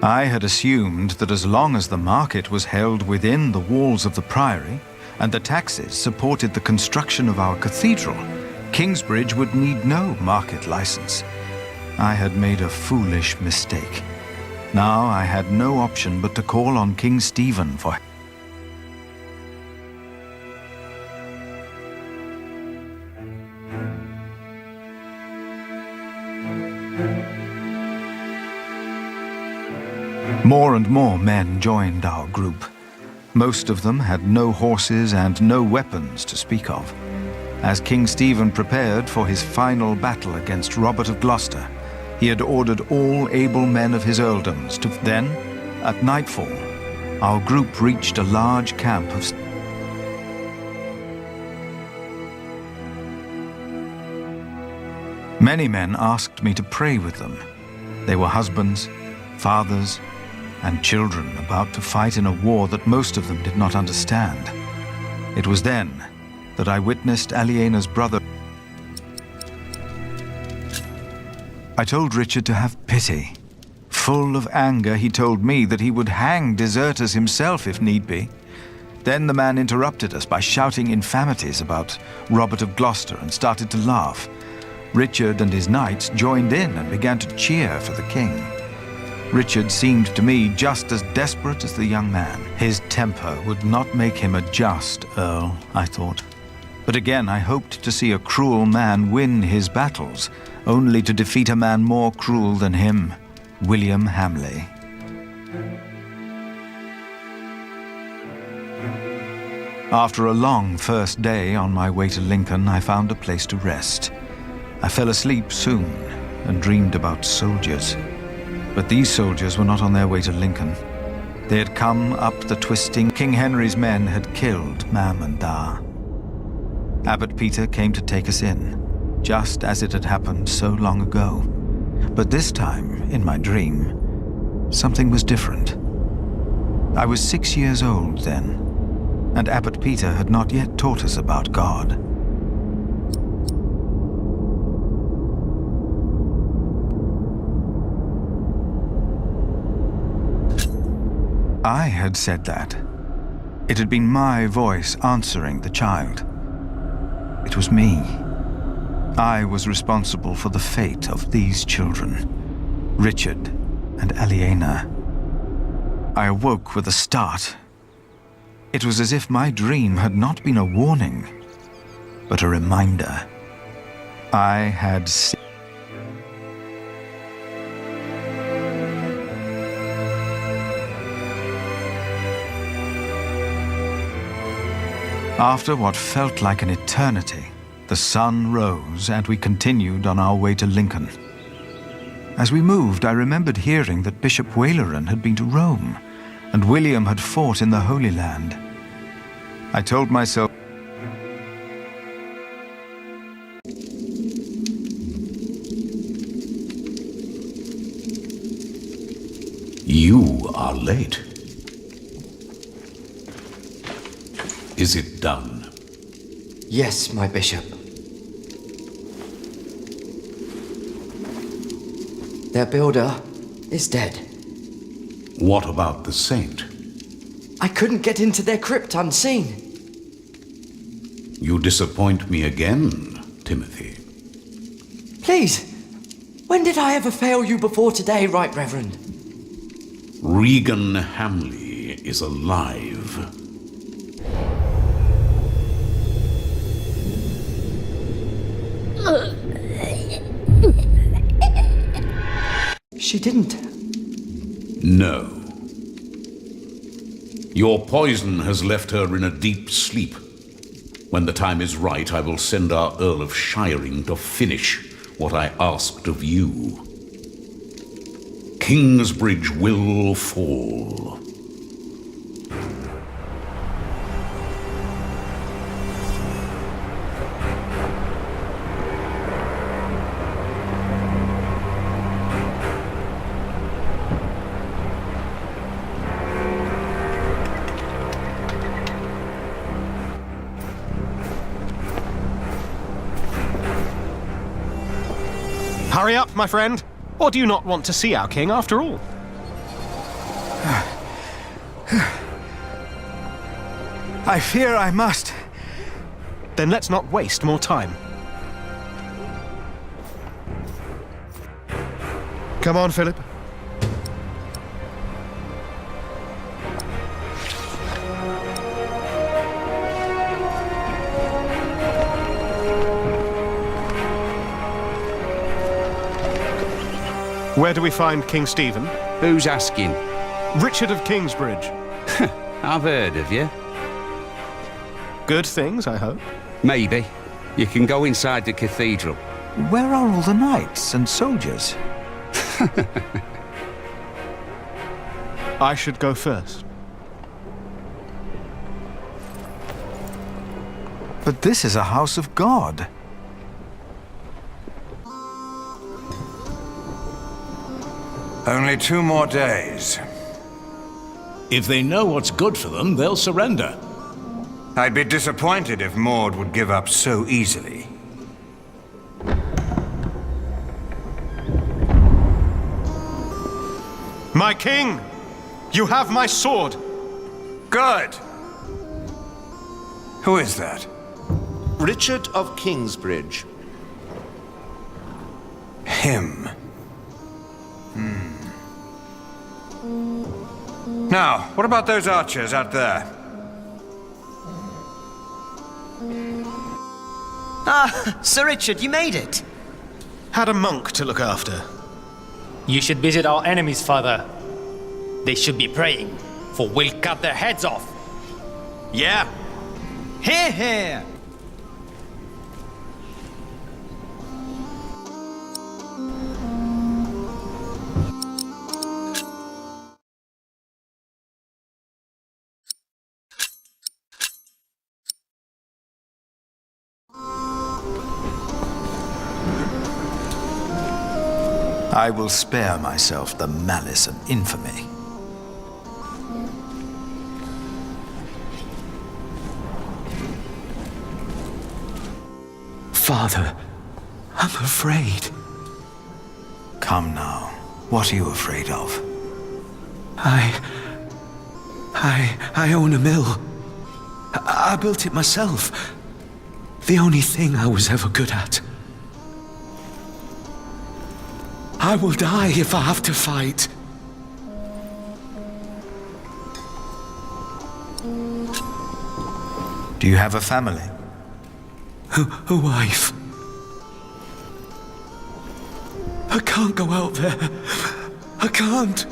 I had assumed that as long as the market was held within the walls of the priory and the taxes supported the construction of our cathedral, Kingsbridge would need no market license. I had made a foolish mistake. Now I had no option but to call on King Stephen for help. More and more men joined our group. Most of them had no horses and no weapons to speak of. As King Stephen prepared for his final battle against Robert of Gloucester, he had ordered all able men of his earldoms to... Then, at nightfall, our group reached a large camp of... Many men asked me to pray with them. They were husbands, fathers, and children about to fight in a war that most of them did not understand. It was then that I witnessed Aliena's brother. I told Richard to have pity. Full of anger, he told me that he would hang deserters himself if need be. Then the man interrupted us by shouting infamities about Robert of Gloucester and started to laugh. Richard and his knights joined in and began to cheer for the king. Richard seemed to me just as desperate as the young man. His temper would not make him a just earl, I thought. But again, I hoped to see a cruel man win his battles, only to defeat a man more cruel than him, William Hamley. After a long first day on my way to Lincoln, I found a place to rest. I fell asleep soon and dreamed about soldiers. But these soldiers were not on their way to Lincoln. They had come up the twisting. King Henry's men had killed Mam and Da. Abbot Peter came to take us in, just as it had happened so long ago. But this time, in my dream, something was different. I was 6 years old then, and Abbot Peter had not yet taught us about God. I had said that. It had been my voice answering the child. It was me. I was responsible for the fate of these children, Richard and Aliena. I awoke with a start. It was as if my dream had not been a warning, but a reminder. I had seen. After what felt like an eternity, the sun rose and we continued on our way to Lincoln. As we moved, I remembered hearing that Bishop Waleran had been to Rome, and William had fought in the Holy Land. I told myself, You are late. Is it done? Yes, my bishop. Their builder is dead. What about the saint? I couldn't get into their crypt unseen. You disappoint me again, Timothy. Please, when did I ever fail you before today, Right Reverend? Regan Hamley is alive. She didn't. No. Your poison has left her in a deep sleep. When the time is right, I will send our Earl of Shiring to finish what I asked of you. Kingsbridge will fall. Hurry up, my friend. Or do you not want to see our king after all? I fear I must. Then let's not waste more time. Come on, Philip. Where do we find King Stephen? Who's asking? Richard of Kingsbridge. I've heard of you. Good things, I hope. Maybe. You can go inside the cathedral. Where are all the knights and soldiers? I should go first. But this is a house of God. Only 2 more days. If they know what's good for them, they'll surrender. I'd be disappointed if Maud would give up so easily. My king! You have my sword! Good! Who is that? Richard of Kingsbridge. Him. Now, what about those archers out there? Ah, Sir Richard, you made it. Had a monk to look after. You should visit our enemies, father. They should be praying, for we'll cut their heads off. Yeah. Hear, hear. I will spare myself the malice and infamy. Father, I'm afraid. Come now. What are you afraid of? I own a mill. I built it myself. The only thing I was ever good at. I will die if I have to fight. Do you have a family? A wife. I can't go out there. I can't.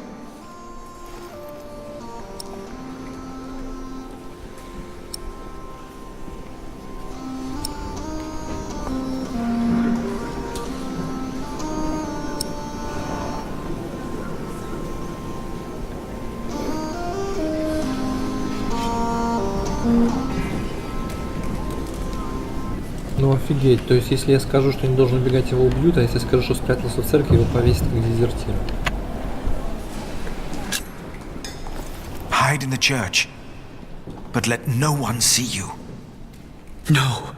Ну офигеть, то есть если я скажу, что не должен убегать, его убьют, а если скажу, что спрятался в церкви, его повесят как дезертира. Hide in the church, but let no one see you. No.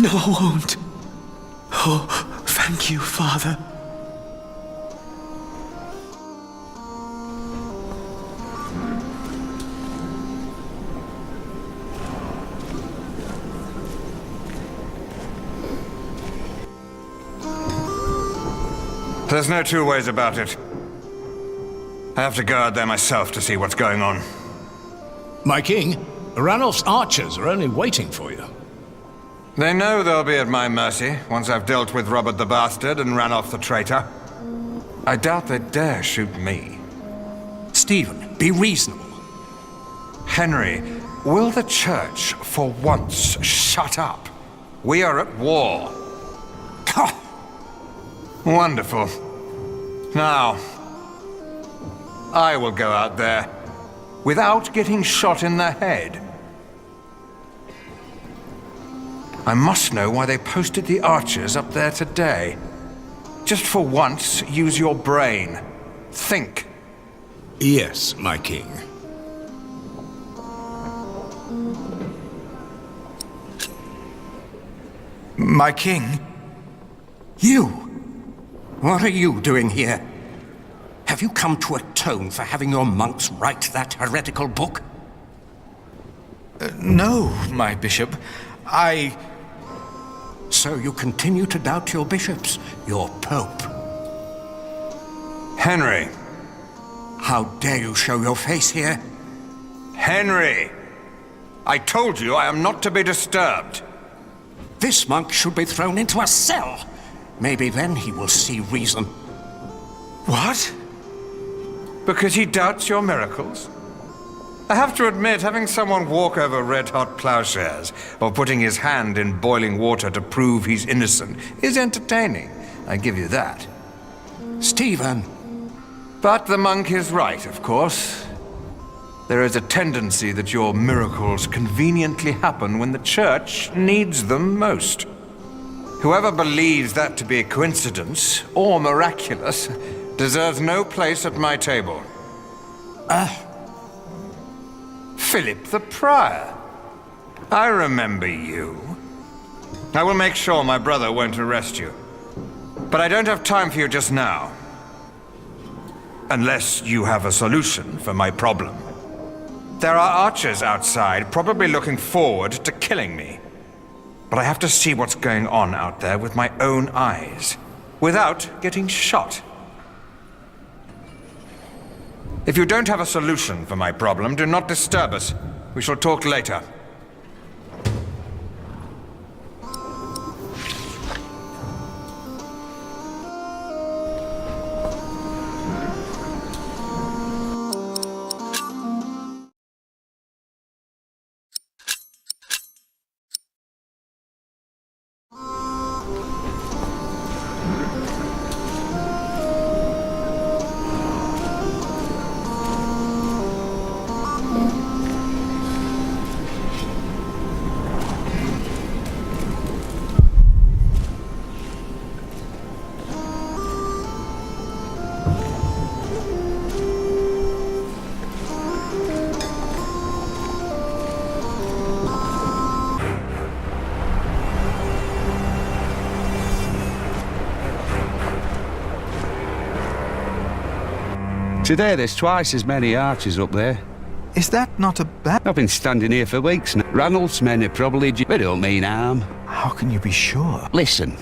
No, I won't. Oh, thank you, Father. There's no 2 ways about it. I have to go out there myself to see what's going on. My king, Ranulph's archers are only waiting for you. They know they'll be at my mercy once I've dealt with Robert the Bastard and Ranulph the traitor. I doubt they dare shoot me. Stephen, be reasonable. Henry, will the church for once shut up? We are at war. Wonderful. Now, I will go out there without getting shot in the head. I must know why they posted the archers up there today. Just for once, use your brain. Think. Yes, my king. My king? You? What are you doing here? Have you come to atone for having your monks write that heretical book? No, my bishop. So you continue to doubt your bishops, your pope? Henry! How dare you show your face here? Henry! I told you I am not to be disturbed. This monk should be thrown into a cell. Maybe then he will see reason. What? Because he doubts your miracles? I have to admit, having someone walk over red-hot plowshares or putting his hand in boiling water to prove he's innocent is entertaining. I give you that. Stephen. But the monk is right, of course. There is a tendency that your miracles conveniently happen when the church needs them most. Whoever believes that to be a coincidence or miraculous deserves no place at my table. Philip the Prior. I remember you. I will make sure my brother won't arrest you. But I don't have time for you just now. Unless you have a solution for my problem. There are archers outside, probably looking forward to killing me. But I have to see what's going on out there with my own eyes, without getting shot. If you don't have a solution for my problem, do not disturb us. We shall talk later. Today there's twice as many archers up there. Is that not a bad... I've been standing here for weeks now. Ranulph's men are probably... They don't mean harm. How can you be sure? Listen.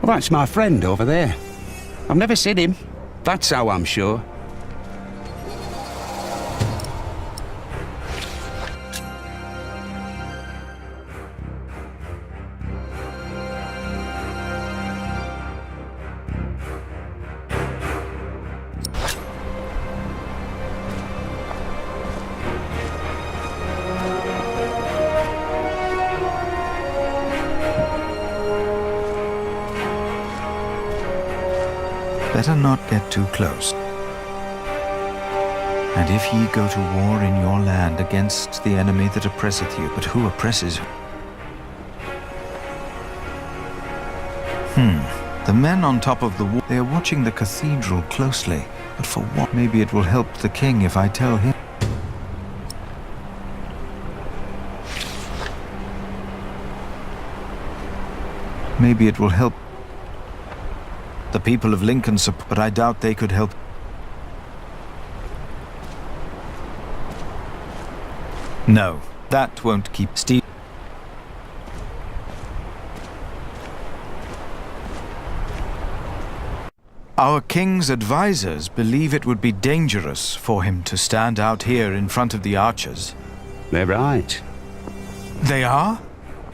Well, that's my friend over there. I've never seen him. That's how I'm sure. Better not get too close. And if ye go to war in your land against the enemy that oppresseth you, but who oppresses? The men on top of the wall, they are watching the cathedral closely. But for what? Maybe it will help the king if I tell him. Maybe it will help the people of Lincoln, but I doubt they could help. No, that won't keep Steve. Our king's advisors believe it would be dangerous for him to stand out here in front of the archers. They're right. They are?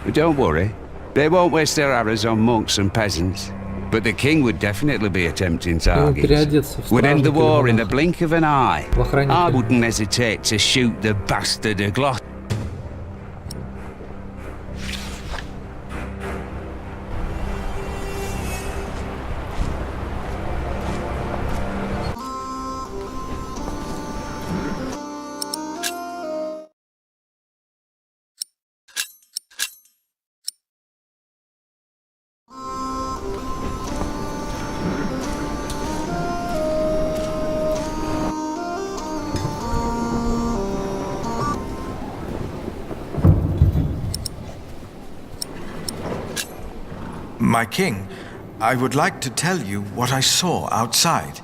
But don't worry. They won't waste their arrows on monks and peasants. But the king would definitely be a tempting target. Would end the war in the blink of an eye. I wouldn't hesitate to shoot the bastard a glot. My king, I would like to tell you what I saw outside.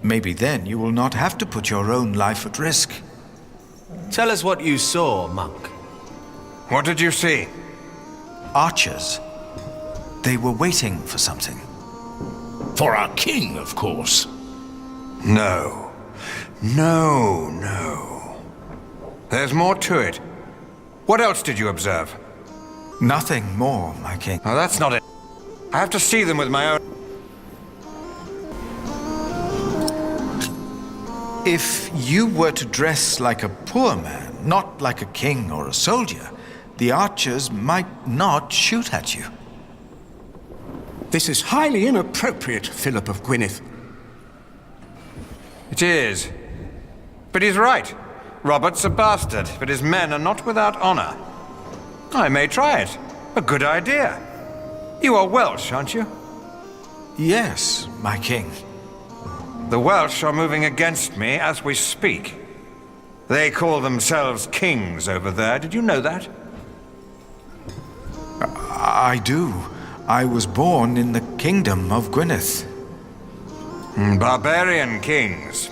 Maybe then you will not have to put your own life at risk. Tell us what you saw, monk. What did you see? Archers. They were waiting for something. For our king, of course. No. No. There's more to it. What else did you observe? Nothing more, my king. Oh, that's not it. I have to see them with my own... If you were to dress like a poor man, not like a king or a soldier, the archers might not shoot at you. This is highly inappropriate, Philip of Gwynedd. It is. But he's right. Robert's a bastard, but his men are not without honor. I may try it. A good idea. You are Welsh, aren't you? Yes, my king. The Welsh are moving against me as we speak. They call themselves kings over there. Did you know that? I do. I was born in the kingdom of Gwynedd. Barbarian kings.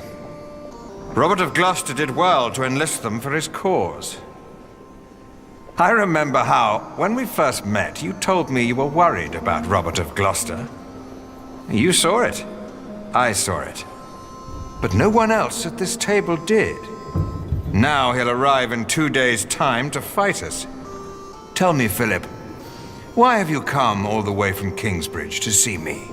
Robert of Gloucester did well to enlist them for his cause. I remember how, when we first met, you told me you were worried about Robert of Gloucester. You saw it. I saw it. But no one else at this table did. Now he'll arrive in 2 days' time to fight us. Tell me, Philip, why have you come all the way from Kingsbridge to see me?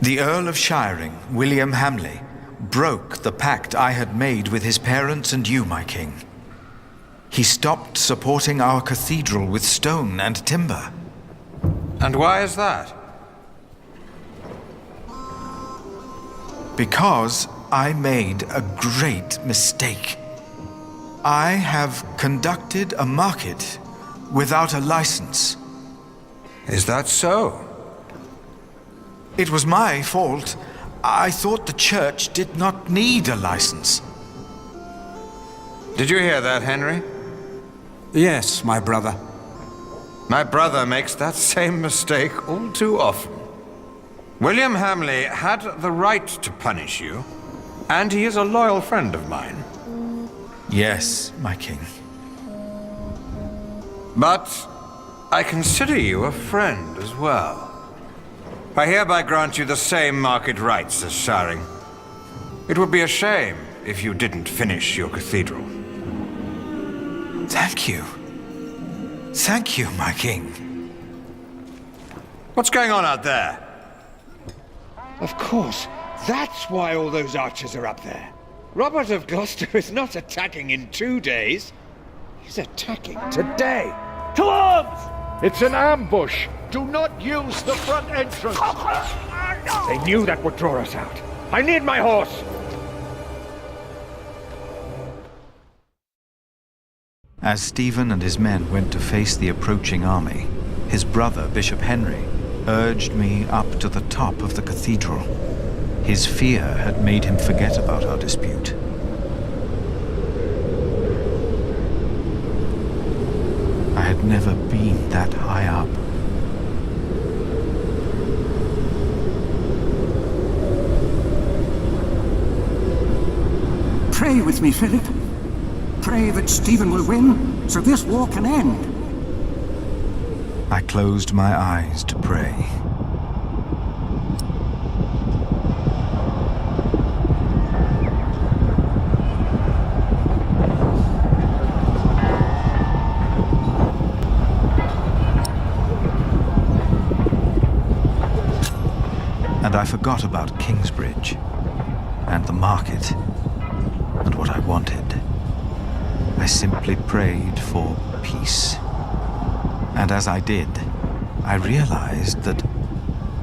The Earl of Shiring, William Hamley, broke the pact I had made with his parents and you, my king. He stopped supporting our cathedral with stone and timber. And why is that? Because I made a great mistake. I have conducted a market without a license. Is that so? It was my fault. I thought the church did not need a license. Did you hear that, Henry? Yes, my brother. My brother makes that same mistake all too often. William Hamley had the right to punish you, and he is a loyal friend of mine. Yes, my king. But I consider you a friend as well. I hereby grant you the same market rights as Shiring. It would be a shame if you didn't finish your cathedral. Thank you. Thank you, my king. What's going on out there? Of course. That's why all those archers are up there. Robert of Gloucester is not attacking in 2 days. He's attacking today. To arms! It's an ambush. Do not use the front entrance. They knew that would draw us out. I need my horse. As Stephen and his men went to face the approaching army, his brother, Bishop Henry, urged me up to the top of the cathedral. His fear had made him forget about our dispute. I had never been that high up. Pray with me, Philip. Pray that Stephen will win, so this war can end. I closed my eyes to pray. And I forgot about Kingsbridge, and the market, and what I wanted. I simply prayed for peace. And as I did, I realized that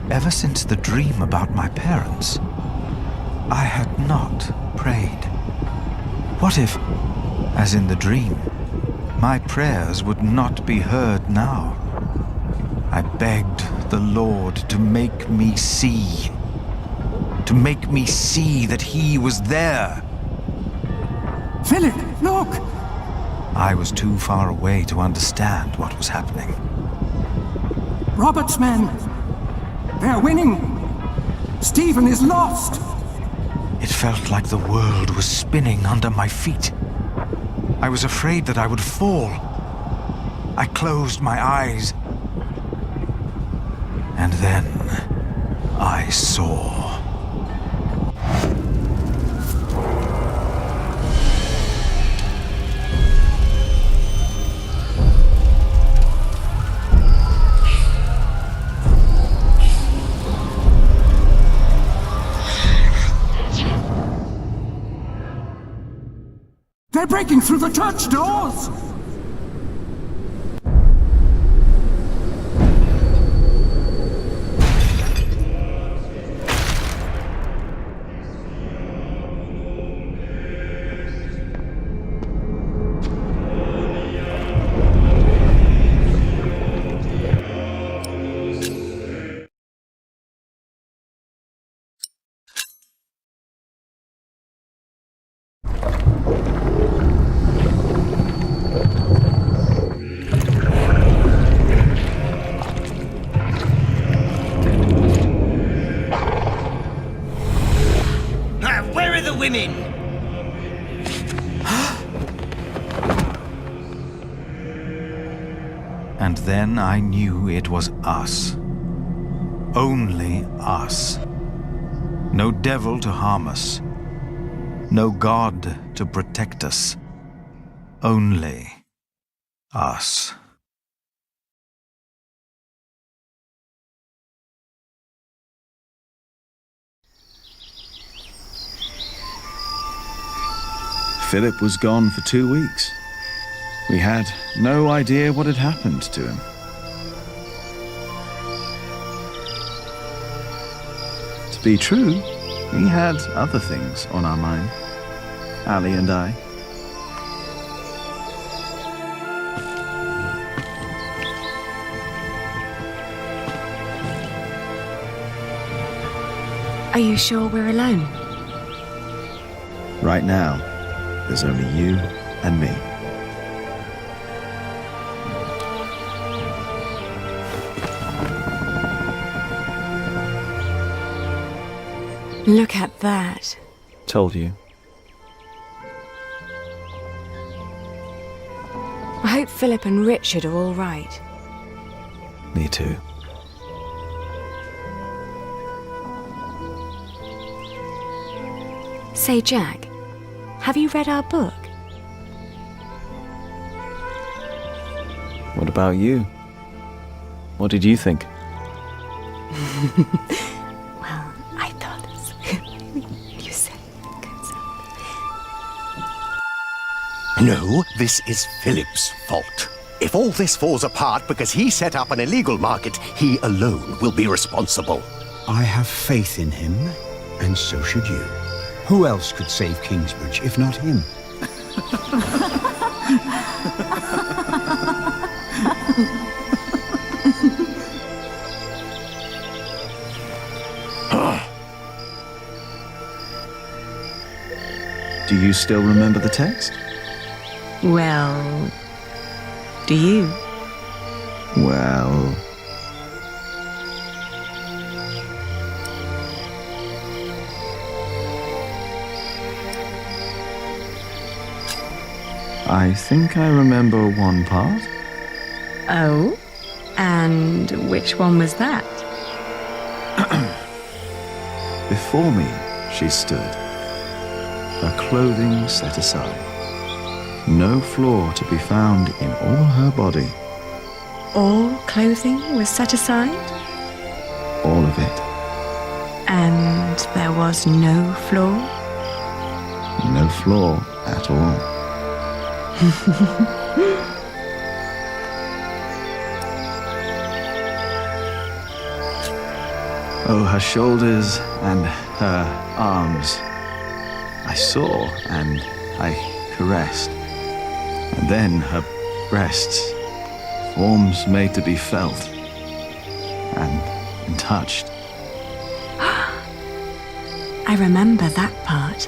ever since the dream about my parents, I had not prayed. What if, as in the dream, my prayers would not be heard now. I begged the Lord to make me see. To make me see that he was there. Philip, look! I was too far away to understand what was happening. Robert's men! They're winning! Stephen is lost! It felt like the world was spinning under my feet. I was afraid that I would fall. I closed my eyes. And then I saw. They're breaking through the church doors! Women! And then I knew it was us. Only us. No devil to harm us. No God to protect us. Only us. Philip was gone for 2 weeks. We had no idea what had happened to him. To be true, we had other things on our mind, Ali and I. Are you sure we're alone? Right now, there's only you and me. Look at that. Told you. I hope Philip and Richard are all right. Me too. Say, Jack, have you read our book? What about you? What did you think? Well, I thought you said No, this is Philip's fault. If all this falls apart because he set up an illegal market, he alone will be responsible. I have faith in him, and so should you. Who else could save Kingsbridge if not him? Do you still remember the text? Well, do you? Well... I think I remember one part. Oh? And which one was that? Before me, she stood, her clothing set aside. No flaw to be found in all her body. All clothing was set aside? All of it. And there was no flaw? No flaw at all. Oh, her shoulders and her arms. I saw and I caressed. And then her breasts, forms made to be felt and touched. I remember that part.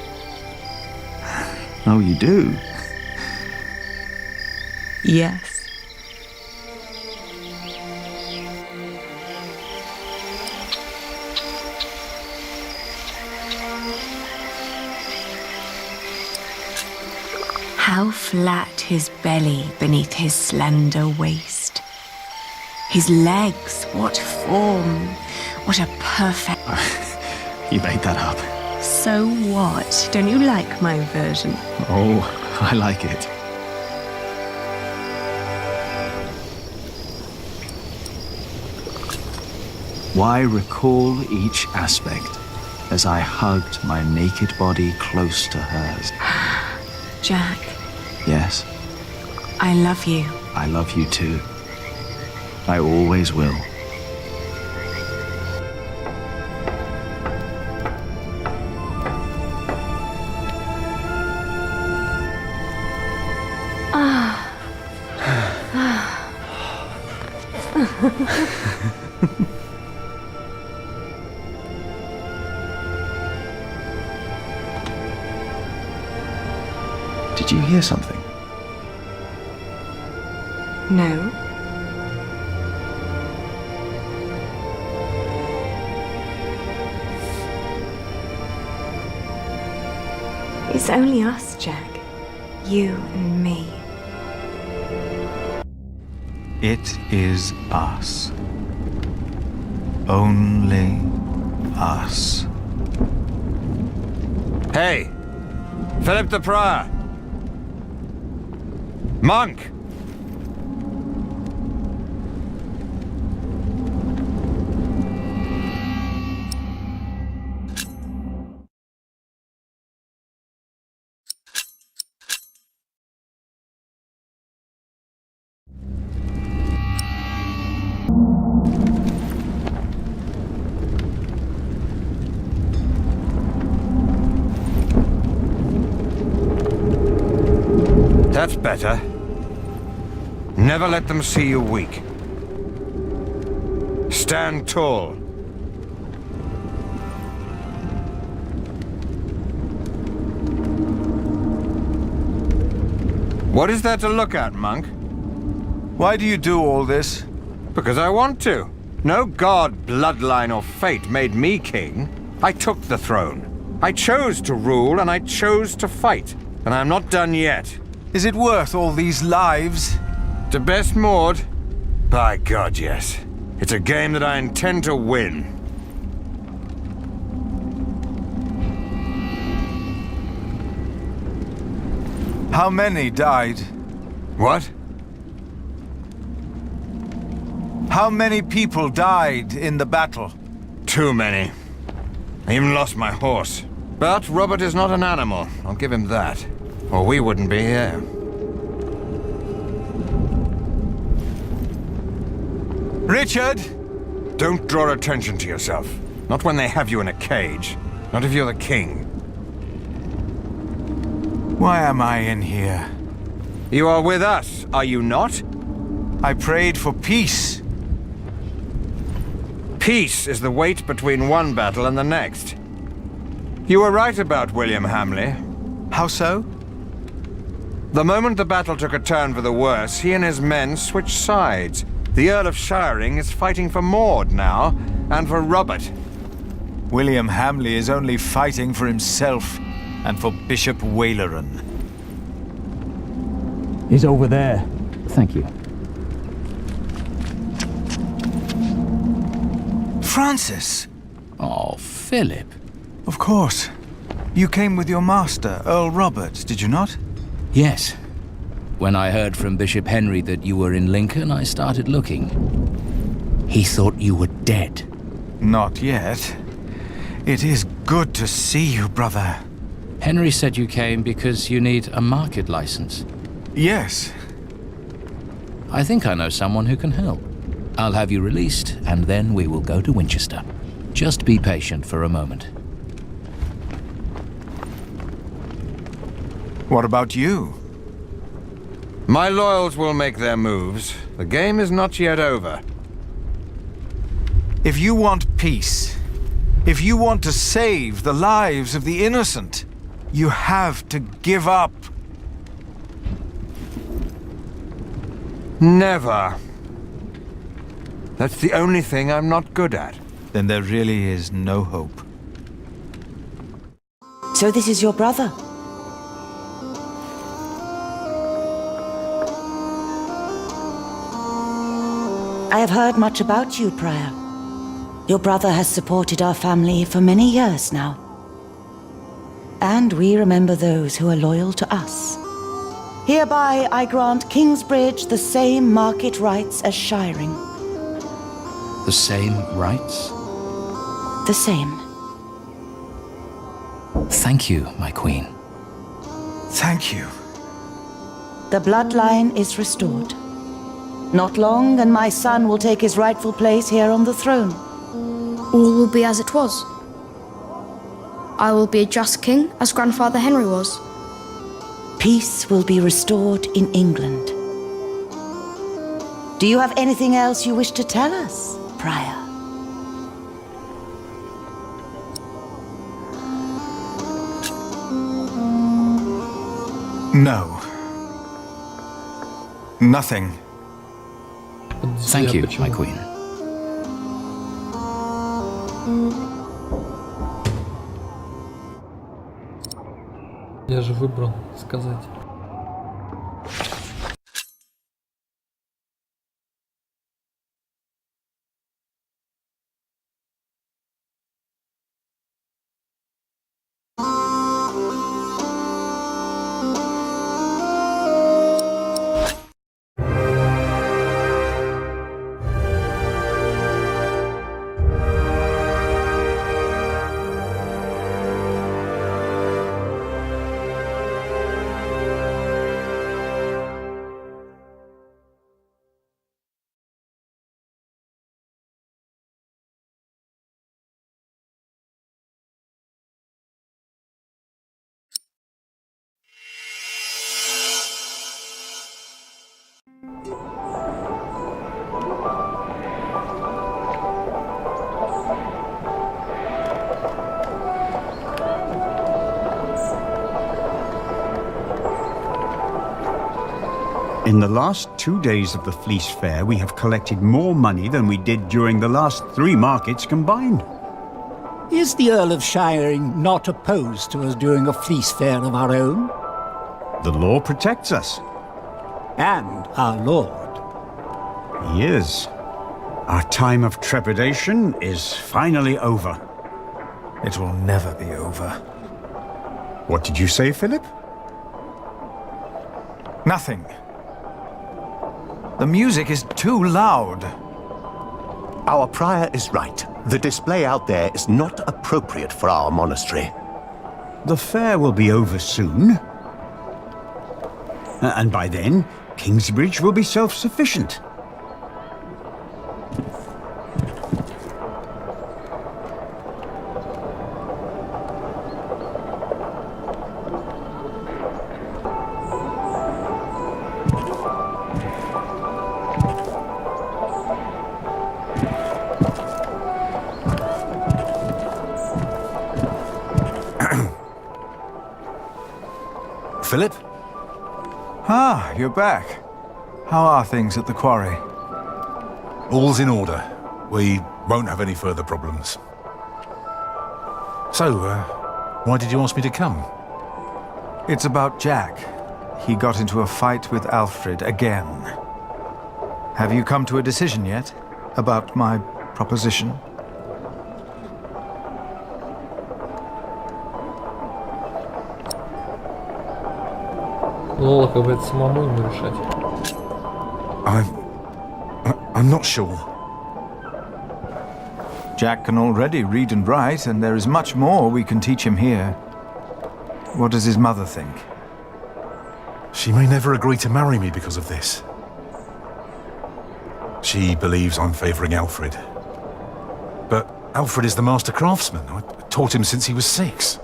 Oh, you do? Yes. How flat his belly beneath his slender waist. His legs, what form, what a perfect... You made that up. So what? Don't you like my version? Oh, I like it. Why recall each aspect as I hugged my naked body close to hers? Jack. Yes, I love you. I love you too. I always will. Did you hear something? No. It's only us, Jack. You and me. It is us. Only us. Hey! Philip the Prior! Monk! That's better. Never let them see you weak. Stand tall. What is there to look at, monk? Why do you do all this? Because I want to. No god, bloodline, or fate made me king. I took the throne. I chose to rule, and I chose to fight. And I'm not done yet. Is it worth all these lives? To best Maud? By God, yes. It's a game that I intend to win. How many died? What? How many people died in the battle? Too many. I even lost my horse. But Robert is not an animal. I'll give him that. Or we wouldn't be here. Richard! Don't draw attention to yourself. Not when they have you in a cage. Not if you're the king. Why am I in here? You are with us, are you not? I prayed for peace. Peace is the wait between one battle and the next. You were right about William Hamley. How so? The moment the battle took a turn for the worse, he and his men switched sides. The Earl of Shiring is fighting for Maud now, and for Robert. William Hamley is only fighting for himself, and for Bishop Waleran. He's over there. Thank you. Francis! Oh, Philip. Of course. You came with your master, Earl Robert, did you not? Yes. When I heard from Bishop Henry that you were in Lincoln, I started looking. He thought you were dead. Not yet. It is good to see you, brother. Henry said you came because you need a market license. Yes. I think I know someone who can help. I'll have you released, and then we will go to Winchester. Just be patient for a moment. What about you? My loyals will make their moves. The game is not yet over. If you want peace, if you want to save the lives of the innocent, you have to give up. Never. That's the only thing I'm not good at. Then there really is no hope. So this is your brother? I have heard much about you, Prior. Your brother has supported our family for many years now. And we remember those who are loyal to us. Hereby I grant Kingsbridge the same market rights as Shiring. The same rights? The same. Thank you, my queen. Thank you. The bloodline is restored. Not long, and my son will take his rightful place here on the throne. All will be as it was. I will be a just king, as Grandfather Henry was. Peace will be restored in England. Do you have anything else you wish to tell us, Prior? No. Nothing. Thank you, my queen. Я же выбрал сказать. In the last 2 days of the Fleece Fair, we have collected more money than we did during the last 3 markets combined. Is the Earl of Shiring not opposed to us doing a fleece fair of our own? The law protects us. And our lord. He is. Our time of trepidation is finally over. It will never be over. What did you say, Philip? Nothing. The music is too loud. Our prior is right. The display out there is not appropriate for our monastery. The fair will be over soon. And by then, Kingsbridge will be self-sufficient. Philip? Ah, you're back. How are things at the quarry? All's in order. We won't have any further problems. So, why did you ask me to come? It's about Jack. He got into a fight with Alfred again. Have you come to a decision yet about my proposition? Ну, как бы это самому ему решать. I'm not sure. Jack can already read and write, and there is much more we can teach him here. What does his mother think? She may never agree to marry me because of this. She believes I'm favouring Alfred. But Alfred is the master craftsman. I taught him since he was 6.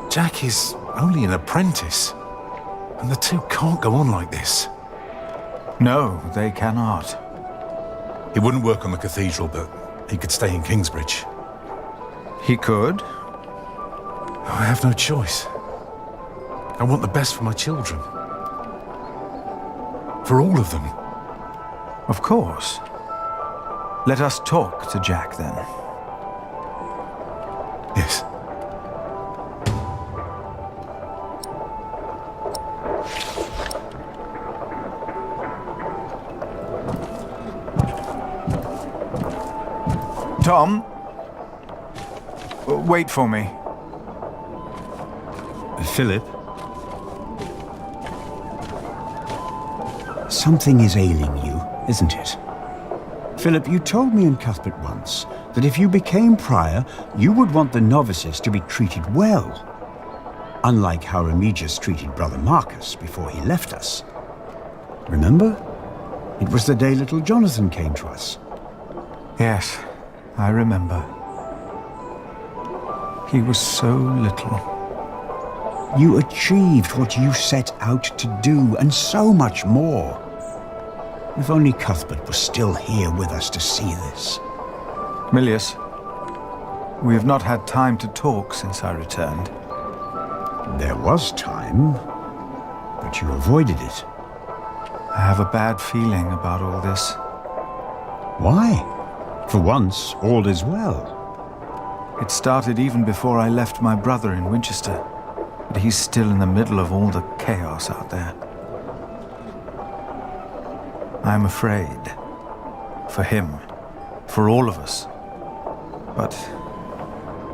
Jack is only an apprentice. And the two can't go on like this. No, they cannot. It wouldn't work on the cathedral, but he could stay in Kingsbridge. He could? I have no choice. I want the best for my children. For all of them. Of course. Let us talk to Jack, then. Yes. Tom? Wait for me. Philip? Something is ailing you, isn't it? Philip, you told me in Cuthbert once that if you became prior, you would want the novices to be treated well. Unlike how Remigius treated Brother Marcus before he left us. Remember? It was the day little Jonathan came to us. Yes, I remember. He was so little. You achieved what you set out to do, and so much more. If only Cuthbert was still here with us to see this. Milius, we have not had time to talk since I returned. There was time, but you avoided it. I have a bad feeling about all this. Why? For once, all is well. It started even before I left my brother in Winchester, but he's still in the middle of all the chaos out there. I'm afraid. For him. For all of us. But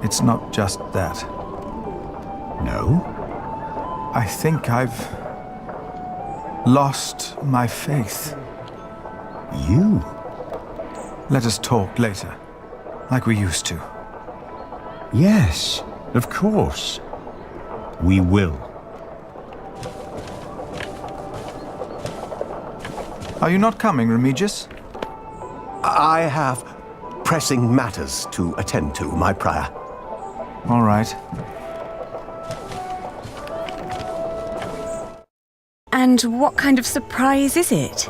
it's not just that. No? I think I've lost my faith. You? Let us talk later, like we used to. Yes, of course. We will. Are you not coming, Remigius? I have pressing matters to attend to, my prior. All right. And what kind of surprise is it?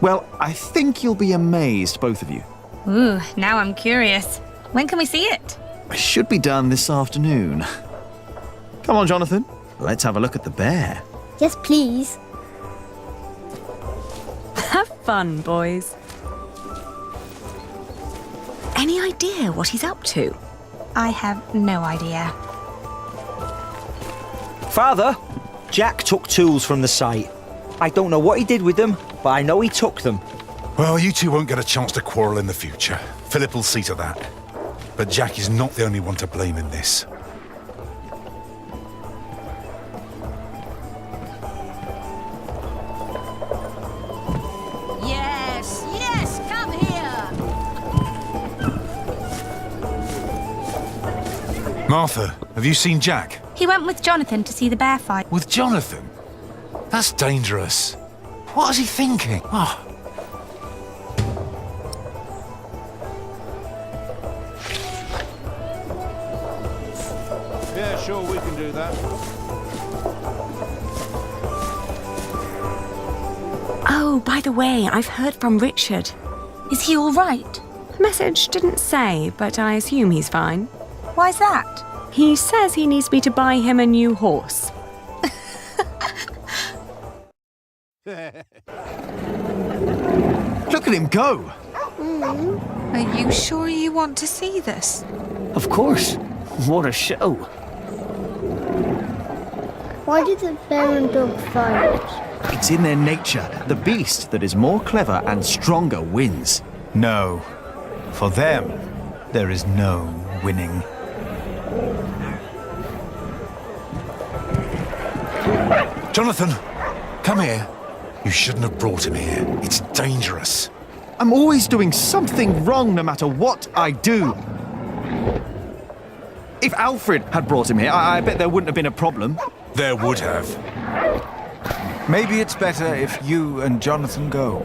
Well, I think you'll be amazed, both of you. Ooh, now I'm curious. When can we see it? It should be done this afternoon. Come on, Jonathan. Let's have a look at the bear. Yes, please. Have fun, boys. Any idea what he's up to? I have no idea. Father, Jack took tools from the site. I don't know what he did with them, but I know he took them. Well, you two won't get a chance to quarrel in the future. Philip will see to that. But Jack is not the only one to blame in this. Yes, yes, come here. Martha, have you seen Jack? He went with Jonathan to see the bear fight. With Jonathan? That's dangerous. What is he thinking? Oh. Yeah, sure, we can do that. Oh, by the way, I've heard from Richard. Is he all right? Message didn't say, but I assume he's fine. Why's that? He says he needs me to buy him a new horse. Look at him go! Are you sure you want to see this? Of course. What a show. Why did the bear and dog fight? It's in their nature. The beast that is more clever and stronger wins. No. For them, there is no winning. Jonathan, come here. You shouldn't have brought him here. It's dangerous. I'm always doing something wrong no matter what I do. If Alfred had brought him here, I bet there wouldn't have been a problem. There would have. Maybe it's better if you and Jonathan go.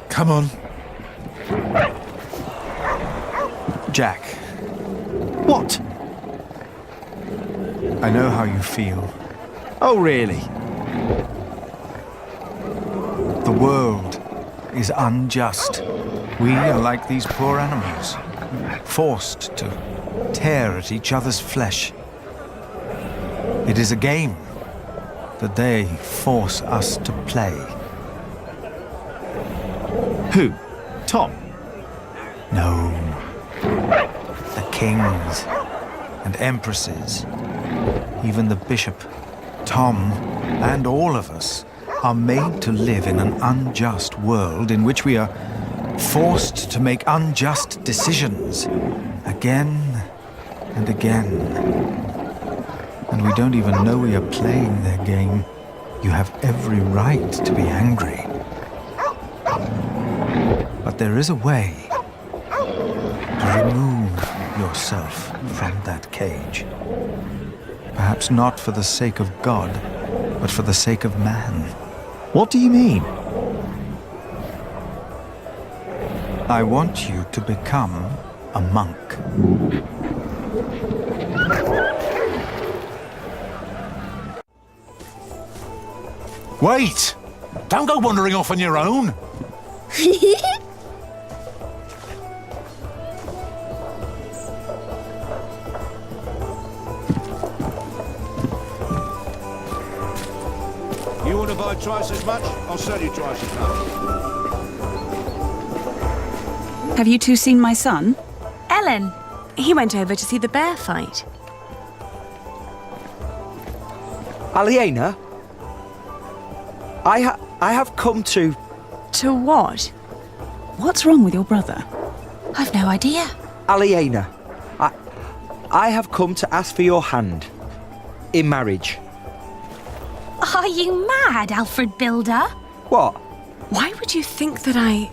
Come on. Jack. What? I know how you feel. Oh, really? The world is unjust. We are like these poor animals, forced to tear at each other's flesh. It is a game that they force us to play. Who? Tom? No. The kings and empresses, even the bishop, Tom, and all of us are made to live in an unjust world in which we are forced to make unjust decisions again and again. And we don't even know we are playing their game. You have every right to be angry. But there is a way to remove yourself from that cage. Perhaps not for the sake of God, but for the sake of man. What do you mean? I want you to become a monk. Wait! Don't go wandering off on your own. You want to buy twice as much? I'll sell you twice as much. Have you two seen my son? Ellen. He went over to see the bear fight. Aliena? I have come to... To what? What's wrong with your brother? I've no idea. Aliena, I have come to ask for your hand. In marriage. Are you mad, Alfred Builder? What? Why would you think that I...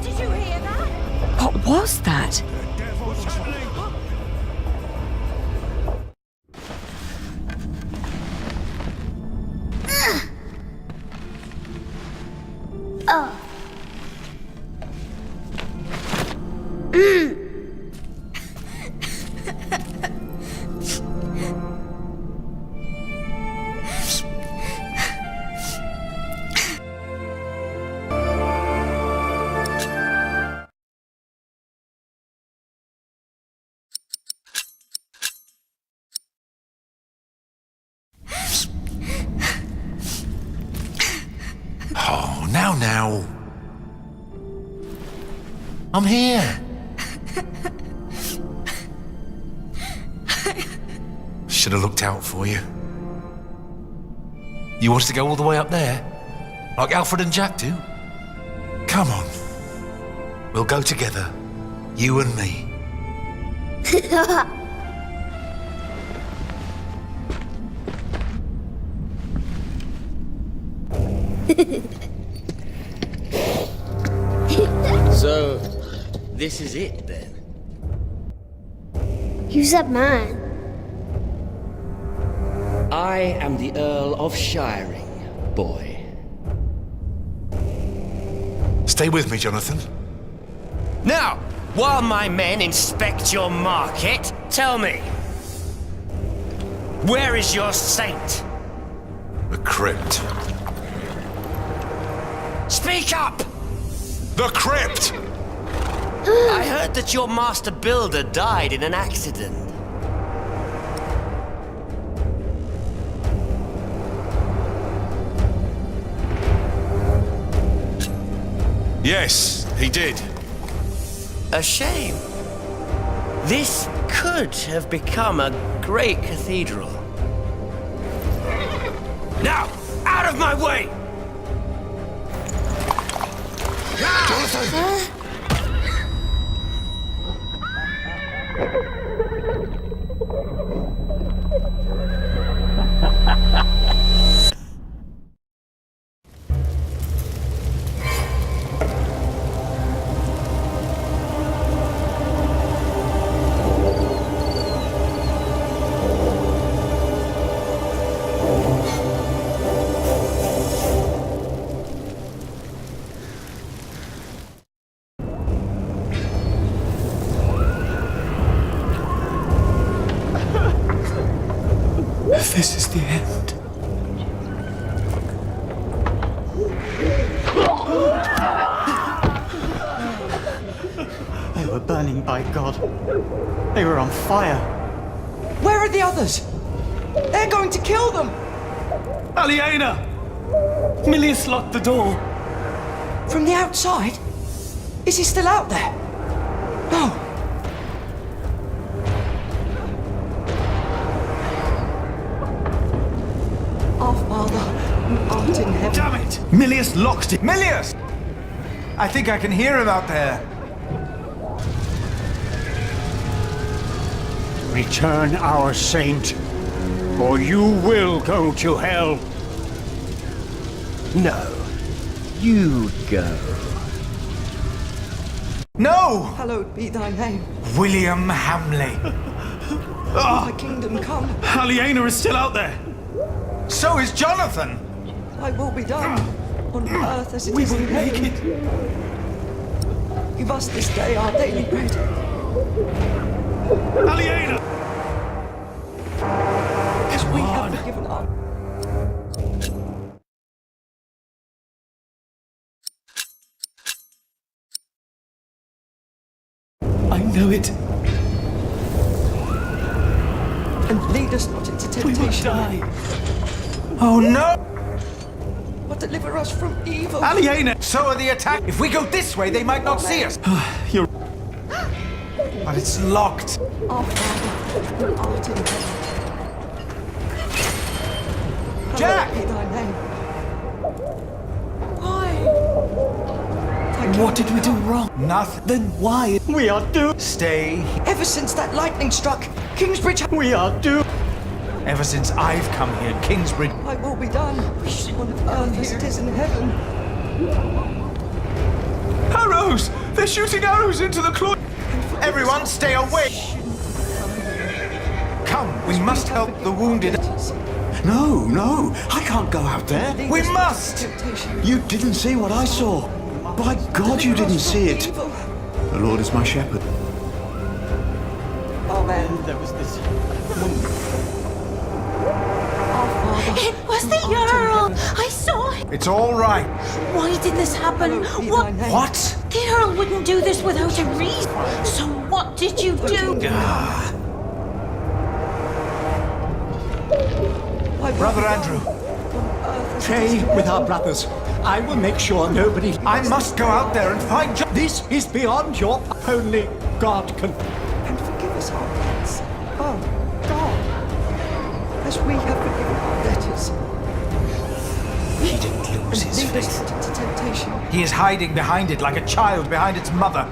Did you hear that? What was that? Oh. Oh, now. I'm here. Should have looked out for you. You want us to go all the way up there? Like Alfred and Jack do? Come on. We'll go together. You and me. So, this is it then? Who's that man? I am the Earl of Shiring, boy. Stay with me, Jonathan. Now, while my men inspect your market, tell me, where is your saint? The crypt. Speak up! The crypt! I heard that your master builder died in an accident. Yes, he did. A shame. This could have become a great cathedral. Now, out of my way! Jonathan! the end. They were burning by God. They were on fire. Where are the others? They're going to kill them! Aliena! Milius locked the door. From the outside? Is he still out there? No. Our Father, who art in heaven. Damn it! Milius locked it. Milius! I think I can hear him out there. Return our saint, or you will go to hell. No. You go. No! Hallowed be thy name. William Hamley. Thy kingdom come. Aliena is still out there. So is Jonathan. Thy will be done, on earth as it We is will in make heaven. it. Give us this day our daily bread. Aliena! As we have forgiven our... I know it. And lead us not into temptation. We will die. Oh no! But deliver us from evil. Aliena! So are the attack. If we go this way, they might not see us. You're... But it's locked. Our Father, who art in heaven. Jack! Hallowed be thy name. Why? What did we do wrong? Nothing. Then why? We are doomed. Stay. Ever since that lightning struck, Kingsbridge... We are doomed. Ever since I've come here, Kingsbridge... Thy will be done, on earth as it is in heaven. Arrows! They're shooting arrows into the claw... Everyone, stay away! Come, we must help the wounded. No, no. I can't go out there. We must! You didn't see what I saw. By God, you didn't see it. The Lord is my shepherd. Amen. There was this... It was the Earl! I saw him! It's all right. Why did this happen? What? The Earl wouldn't do this without a reason. So what did you do? Brother Andrew. Pray with our brothers. I will make sure nobody... I must go out there and find John. This is beyond your... Only God can... And forgive us our debts. Oh, God. As we have forgiven our debtors. He didn't lose his Lead us faith. not into temptation, He is hiding behind it like a child behind its mother.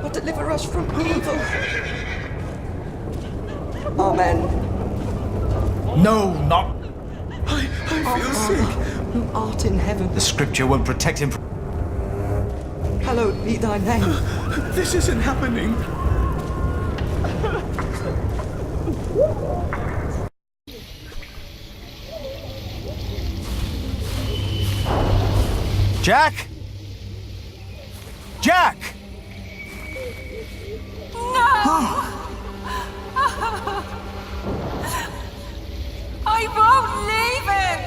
but deliver us from evil. Amen. No, not... I Our feel Father, sick. who art in heaven, The scripture will protect him from... hallowed be thy name. This isn't happening. Jack? Jack! I won't leave him!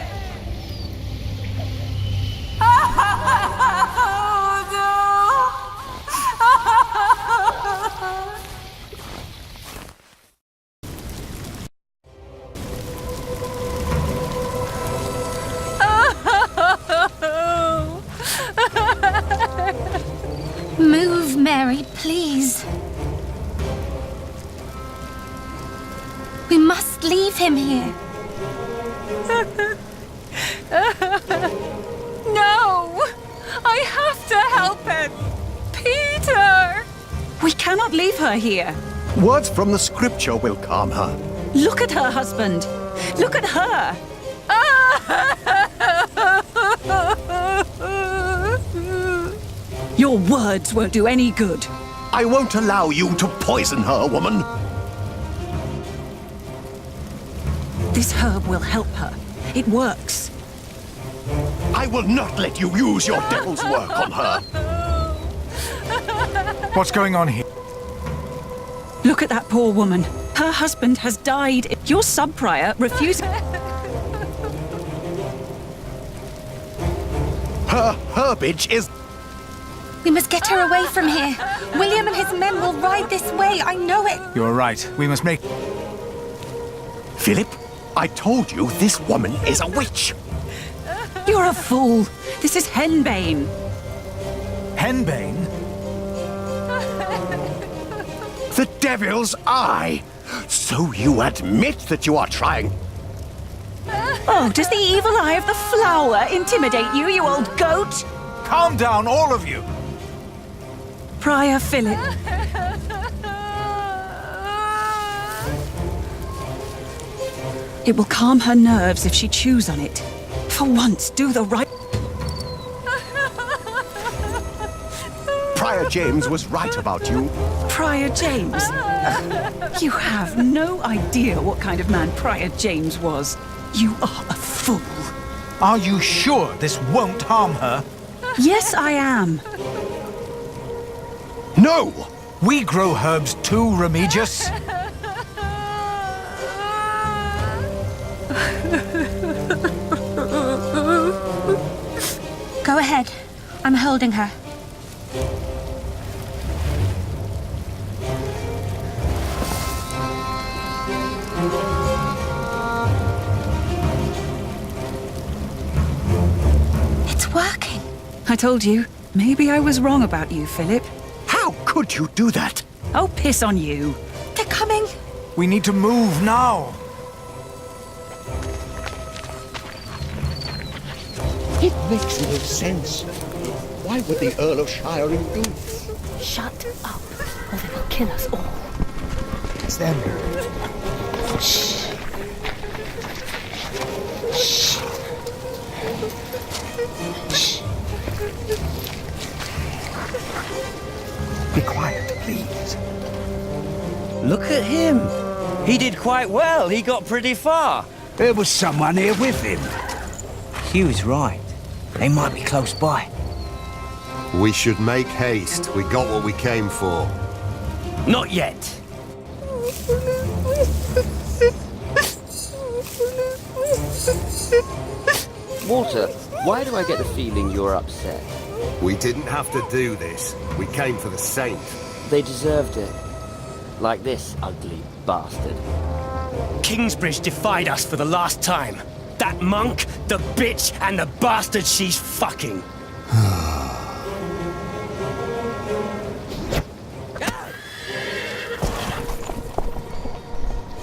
Move, Mary, please. We must leave him here. No! I have to help him! Peter! We cannot leave her here. Words from the scripture will calm her. Look at her husband. Look at her. Your words won't do any good. I won't allow you to poison her, woman. This herb will help her. It works. I will not let you use your devil's work on her. What's going on here? Look at that poor woman. Her husband has died. Your sub-prior refused... Her herbage is... We must get her away from here. William and his men will ride this way. I know it. You're right. We must make... Philip, I told you this woman is a witch. You're a fool. This is henbane. Henbane? The devil's eye. So you admit that you are trying... Oh, does the evil eye of the flower intimidate you, you old goat? Calm down, all of you. Prior Philip. It will calm her nerves if she chews on it. For once, do the right... Prior James was right about you. Prior James? You have no idea what kind of man Prior James was. You are a fool. Are you sure this won't harm her? Yes, I am. No! We grow herbs too, Remigius. Go ahead. I'm holding her. It's working. I told you. Maybe I was wrong about you, Philip. How could you do that? Oh, piss on you. They're coming. We need to move now. It makes no sense. Why would the Earl of Shiring do this? Shut up, or they will kill us all. It's them. Shh. Shh. Shh. Be quiet, please. Look at him. He did quite well. He got pretty far. There was someone here with him. Hugh's right. They might be close by. We should make haste. We got what we came for. Not yet. Walter, why do I get the feeling you're upset? We didn't have to do this. We came for the saint. They deserved it. Like this ugly bastard. Kingsbridge defied us for the last time. That monk, the bitch, and the bastard she's fucking.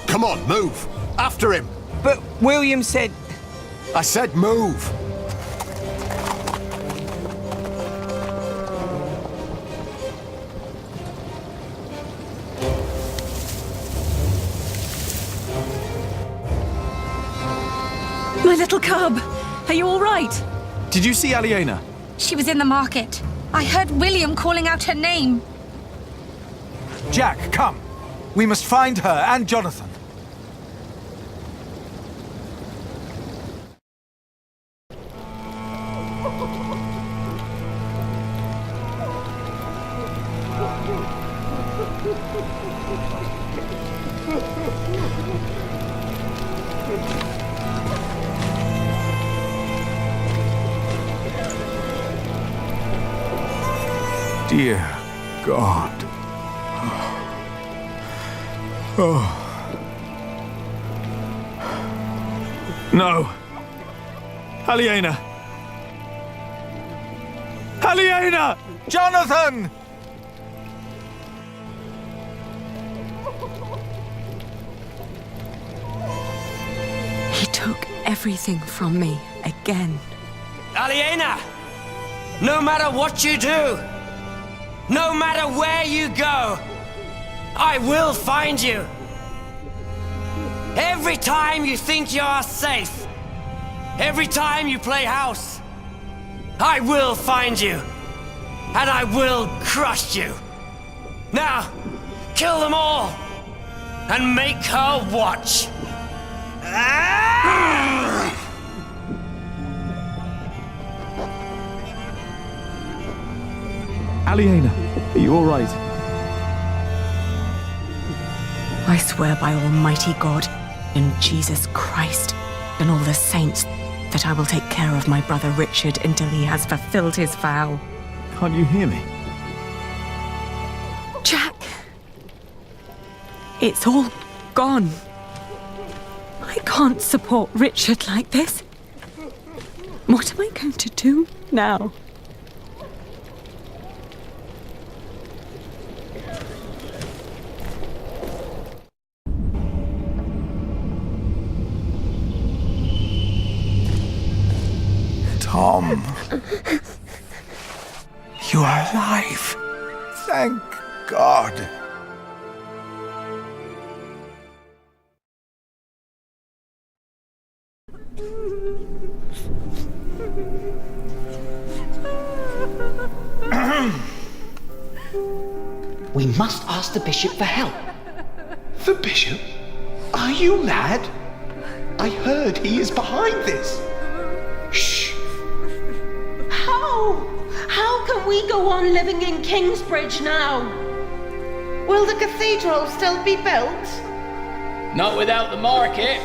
Come on, move! After him! But William said... I said move! My little cub, are you all right? Did you see Aliena? She was in the market. I heard William calling out her name. Jack, come. We must find her and Jonathan. Dear God. Oh. No. Aliena. Aliena! Jonathan! He took everything from me again. Aliena! No matter what you do, no matter where you go, I will find you. Every time you think you are safe, every time you play house, I will find you, and I will crush you. Now, kill them all, and make her watch. Aliena, are you all right? I swear by Almighty God and Jesus Christ and all the saints that I will take care of my brother Richard until he has fulfilled his vow. Can't you hear me? Jack! It's all gone. I can't support Richard like this. What am I going to do now? Tom. You are alive. Thank God. We must ask the bishop for help. The bishop? Are you mad? I heard he is behind this. Shh. How can we go on living in Kingsbridge now? Will the cathedral still be built? Not without the market.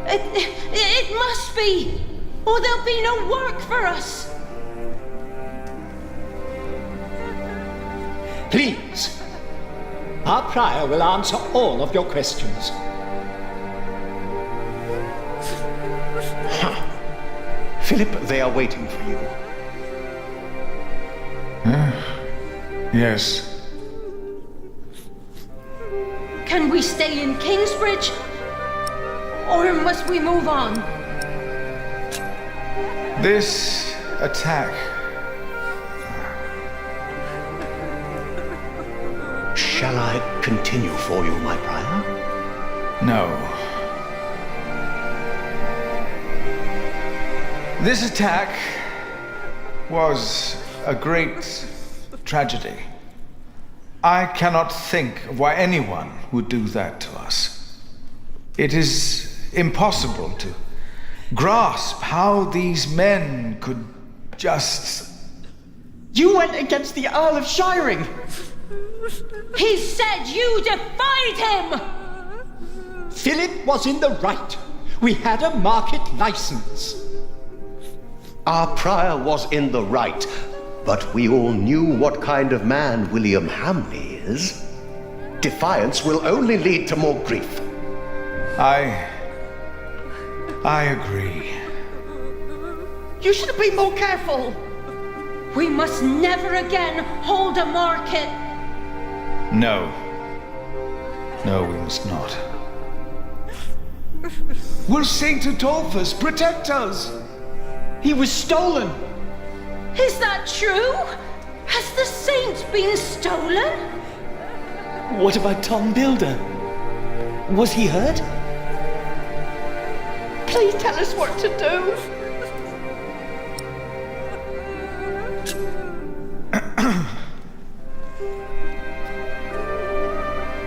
It must be, or there'll be no work for us. Please. Our prior will answer all of your questions. Philip, they are waiting for you. Yes. Can we stay in Kingsbridge? Or must we move on? This attack. Shall I continue for you, my prior? No. This attack was a great tragedy. I cannot think of why anyone would do that to us. It is impossible to grasp how these men could just... You went against the Earl of Shiring! He said you defied him! Philip was in the right. We had a market license. Our prior was in the right, but we all knew what kind of man William Hamley is. Defiance will only lead to more grief. I agree. You should have been more careful. We must never again hold a market. No. No, we must not. Will Saint Adolphus protect us? He was stolen. Is that true? Has the saint been stolen? What about Tom Builder? Was he hurt? Please tell us what to do.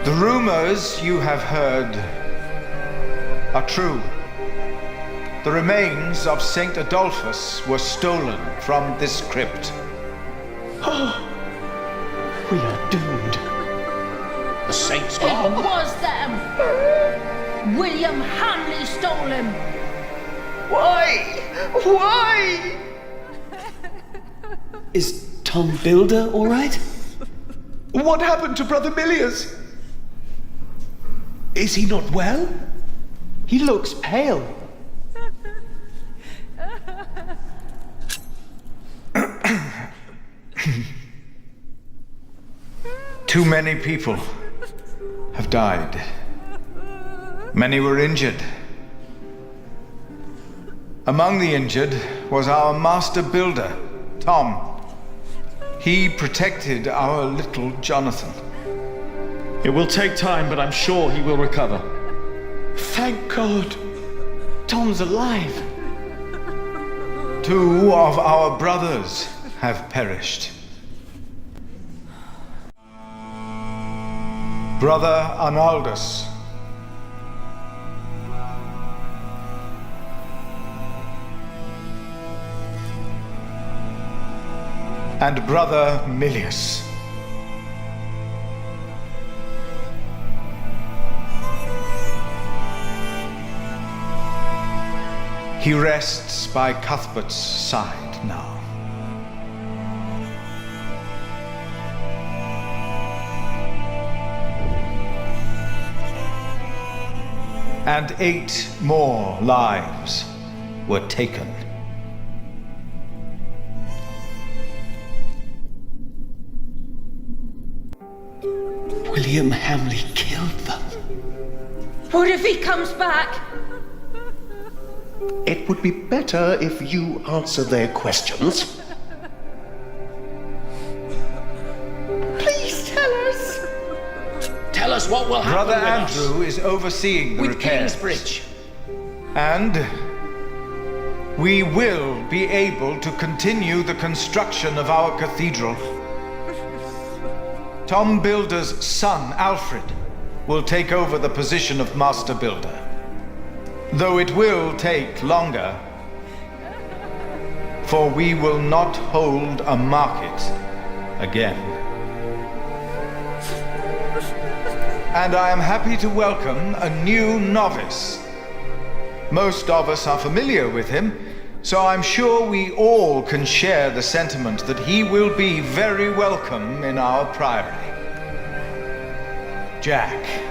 The rumors you have heard are true. The remains of Saint Adolphus were stolen from this crypt. We are doomed. The saints It was them. William Hamley stole him. Why? Why? Is Tom Builder all right? What happened to Brother Milius? Is he not well? He looks pale. Too many people have died. Many were injured. Among the injured was our master builder, Tom. He protected our little Jonathan. It will take time, but I'm sure he will recover. Thank God. Tom's alive. 2 of our brothers have perished. Brother Arnaldus. And Brother Milius. He rests by Cuthbert's side now. And 8 more lives were taken. William Hamley killed them. What if he comes back? It would be better if you answer their questions. Please tell us. Tell us what will happen Brother with Andrew is overseeing the with repairs. Kingsbridge. And we will be able to continue the construction of our cathedral. Tom Builder's son, Alfred, will take over the position of Master Builder. Though it will take longer, for we will not hold a market again. And I am happy to welcome a new novice. Most of us are familiar with him, so I'm sure we all can share the sentiment that he will be very welcome in our priory. Jack.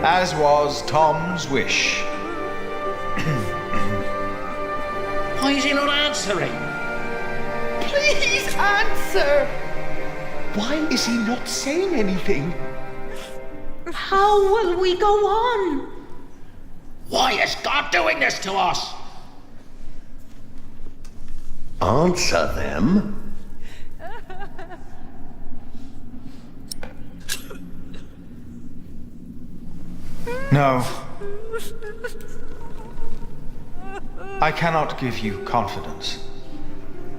As was Tom's wish. Why is he not answering? Please answer! Why is he not saying anything? How will we go on? Why is God doing this to us? Answer them. No. I cannot give you confidence.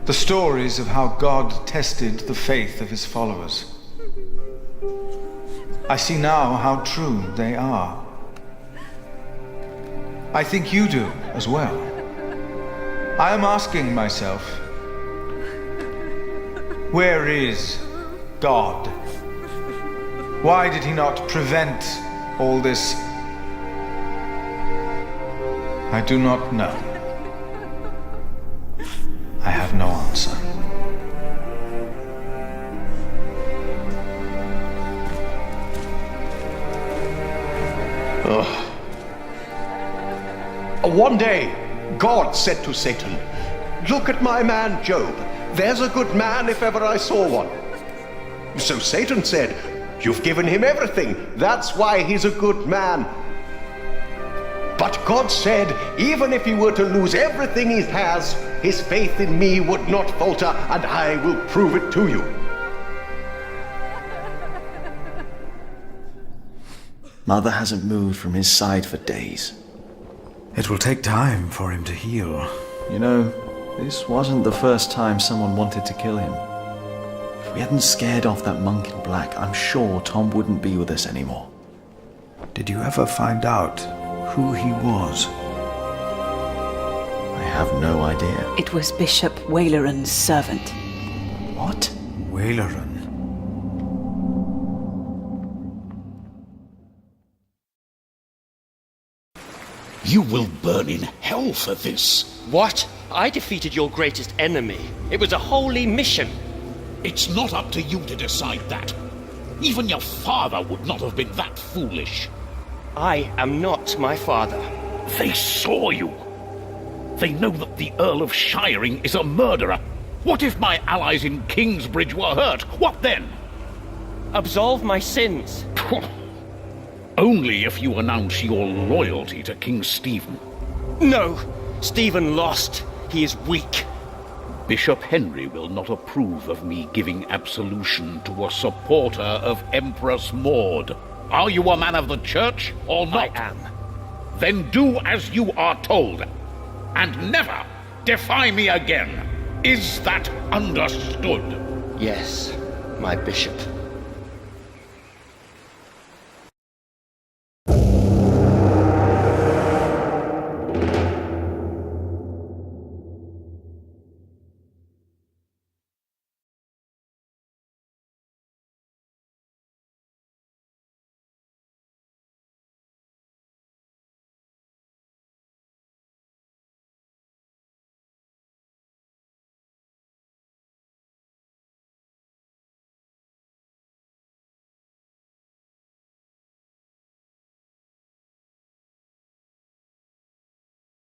The stories of how God tested the faith of his followers. I see now how true they are. I think you do as well. I am asking myself, where is God? Why did he not prevent all this? I do not know. I have no answer. One day, God said to Satan, "Look at my man Job. There's a good man if ever I saw one." So Satan said, "You've given him everything. That's why he's a good man." But God said, even if he were to lose everything he has, his faith in me would not falter, and I will prove it to you. Mother hasn't moved from his side for days. It will take time for him to heal. You know, this wasn't the first time someone wanted to kill him. If we hadn't scared off that monk in black, I'm sure Tom wouldn't be with us anymore. Did you ever find out who he was? I have no idea. It was Bishop Waleran's servant. What? Waleran? You will burn in hell for this. What? I defeated your greatest enemy. It was a holy mission. It's not up to you to decide that. Even your father would not have been that foolish. I am not my father. They saw you. They know that the Earl of Shiring is a murderer. What if my allies in Kingsbridge were hurt? What then? Absolve my sins. Only if you announce your loyalty to King Stephen. No! Stephen lost. He is weak. Bishop Henry will not approve of me giving absolution to a supporter of Empress Maud. Are you a man of the church or not? I am. Then do as you are told. And never defy me again. Is that understood? Yes, my bishop.